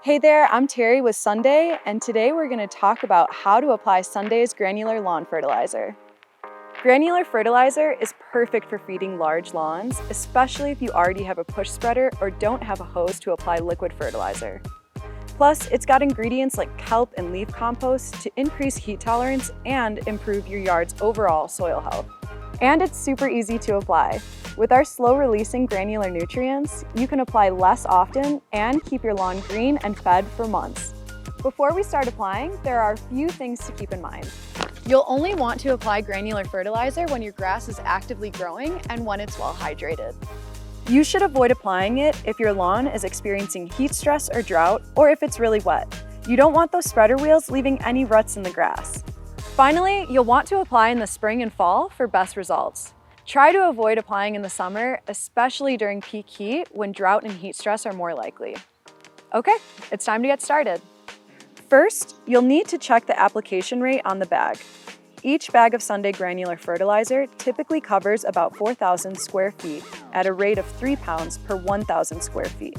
Hey there, I'm Terry with Sunday, and today we're going to talk about how to apply Sunday's granular lawn fertilizer. Granular fertilizer is perfect for feeding large lawns, especially if you already have a push spreader or don't have a hose to apply liquid fertilizer. Plus, it's got ingredients like kelp and leaf compost to increase heat tolerance and improve your yard's overall soil health. And it's super easy to apply. With our slow-releasing granular nutrients, you can apply less often and keep your lawn green and fed for months. Before we start applying, there are a few things to keep in mind. You'll only want to apply granular fertilizer when your grass is actively growing and when it's well hydrated. You should avoid applying it if your lawn is experiencing heat stress or drought, or if it's really wet. You don't want those spreader wheels leaving any ruts in the grass. Finally, you'll want to apply in the spring and fall for best results. Try to avoid applying in the summer, especially during peak heat when drought and heat stress are more likely. Okay, it's time to get started. First, you'll need to check the application rate on the bag. Each bag of Sunday granular fertilizer typically covers about 4,000 square feet at a rate of 3 pounds per 1,000 square feet.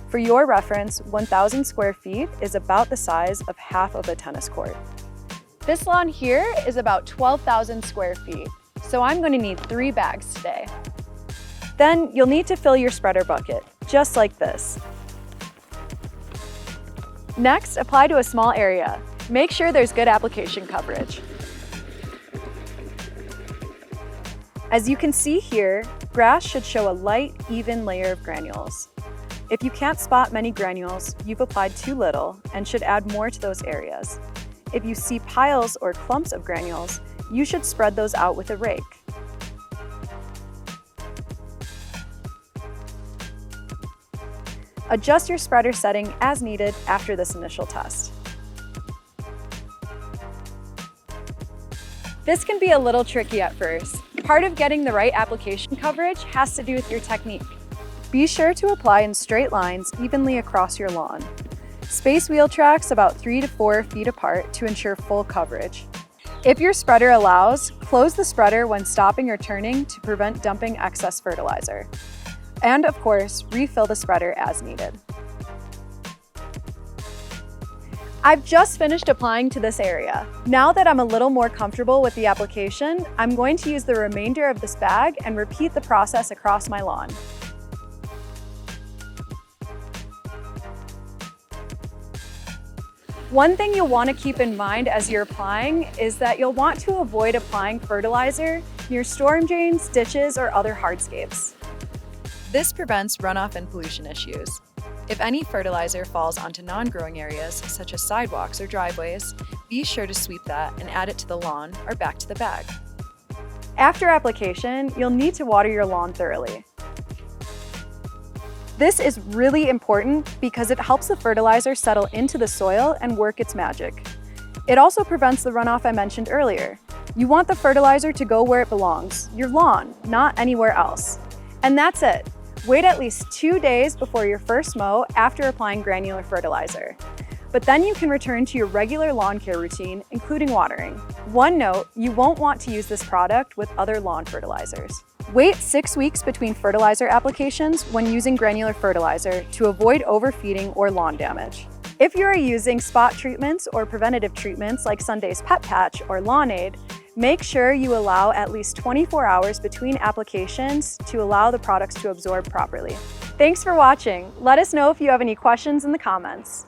For your reference, 1,000 square feet is about the size of half of a tennis court. This lawn here is about 12,000 square feet, so I'm going to need 3 bags today. Then you'll need to fill your spreader bucket, just like this. Next, apply to a small area. Make sure there's good application coverage. As you can see here, grass should show a light, even layer of granules. If you can't spot many granules, you've applied too little and should add more to those areas. If you see piles or clumps of granules, you should spread those out with a rake. Adjust your spreader setting as needed after this initial test. This can be a little tricky at first. Part of getting the right application coverage has to do with your technique. Be sure to apply in straight lines evenly across your lawn. Space wheel tracks about 3 to 4 feet apart to ensure full coverage. If your spreader allows, close the spreader when stopping or turning to prevent dumping excess fertilizer. And of course, refill the spreader as needed. I've just finished applying to this area. Now that I'm a little more comfortable with the application, I'm going to use the remainder of this bag and repeat the process across my lawn. One thing you'll want to keep in mind as you're applying is that you'll want to avoid applying fertilizer near storm drains, ditches, or other hardscapes. This prevents runoff and pollution issues. If any fertilizer falls onto non-growing areas, such as sidewalks or driveways, be sure to sweep that and add it to the lawn or back to the bag. After application, you'll need to water your lawn thoroughly. This is really important because it helps the fertilizer settle into the soil and work its magic. It also prevents the runoff I mentioned earlier. You want the fertilizer to go where it belongs, your lawn, not anywhere else. And that's it. Wait at least 2 days before your first mow after applying granular fertilizer. But then you can return to your regular lawn care routine, including watering. One note, you won't want to use this product with other lawn fertilizers. Wait 6 weeks between fertilizer applications when using granular fertilizer to avoid overfeeding or lawn damage. If you are using spot treatments or preventative treatments like Sunday's Pet Patch or Lawn Aid, make sure you allow at least 24 hours between applications to allow the products to absorb properly. Thanks for watching. Let us know if you have any questions in the comments.